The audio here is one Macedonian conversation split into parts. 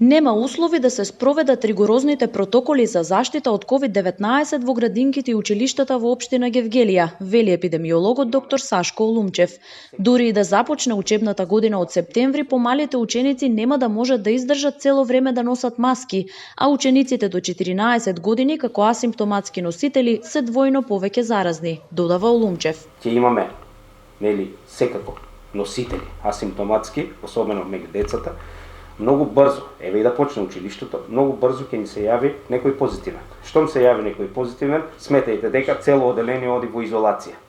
Нема услови да се спроведат ригорозните протоколи за заштита од COVID-19 во градинките и училиштата во општина Гевгелија, вели епидемиологот доктор Сашко Олумчев. Дури и да започне учебната година од септември, помалите ученици нема да можат да издржат цело време да носат маски, а учениците до 14 години како асимптоматски носители се двојно повеќе заразни, додава Олумчев. Ќе имаме, секако носители асимптоматски, особено меѓу децата. Многу брзо, еве и да почне училиштето, многу брзо ќе ни се јави некој позитивен. Штом се јави некој позитивен, сметајте дека цело оделение оди во изолација.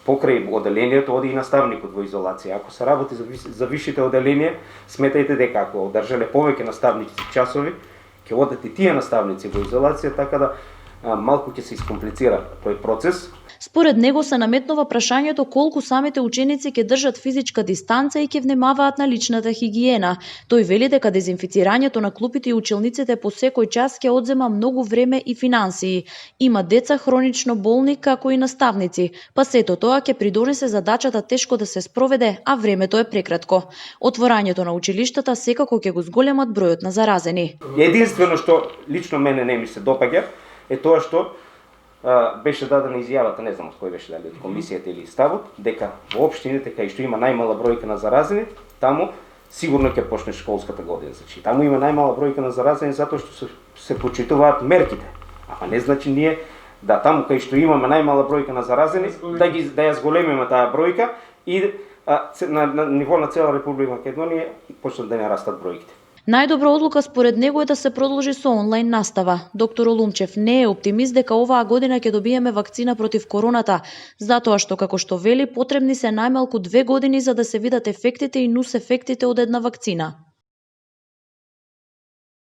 Покрај оделението оди и наставникот во изолација. Ако се работи за висшите оделенија, сметајте дека ако одржале повеќе наставнички часови, ќе одат и тие наставници во изолација, така да малку ќе се искомплицира тој процес. Според него се наметнува прашањето колку самите ученици ќе држат физичка дистанца и ќе внимаваат на личната хигиена. Тој вели дека дезинфицирањето на клупите и училниците по секој час ќе одзема многу време и финансии. Има деца хронично болни како и наставници, па сето тоа ќе придонесе задачата тешко да се спроведе, а времето е прекратко. Отворањето на училиштата секако ќе го зголемат бројот на заразени. Единствено што лично мене не ми се допаѓа е тоа што беше дадена изјавата, не знам од кој беше, дали од комисијата или ставот, дека во општините кај што има најмала бројка на заразени, таму сигурно ќе почне школската година. Значи, таму има најмала бројка на заразени затоа што се почитуваат мерките. Ама не значи ние да таму кај што имаме најмала бројка на заразени, да ја зголемиме таа бројка и на ниво на цела Република Македонија почнат да не растат бројките. Најдобра одлука според него е да се продолжи со онлайн настава. Доктор Олумчев не е оптимист дека оваа година ќе добиеме вакцина против короната, затоа што, како што вели, потребни се најмалку 2 години за да се видат ефектите и нус ефектите од една вакцина.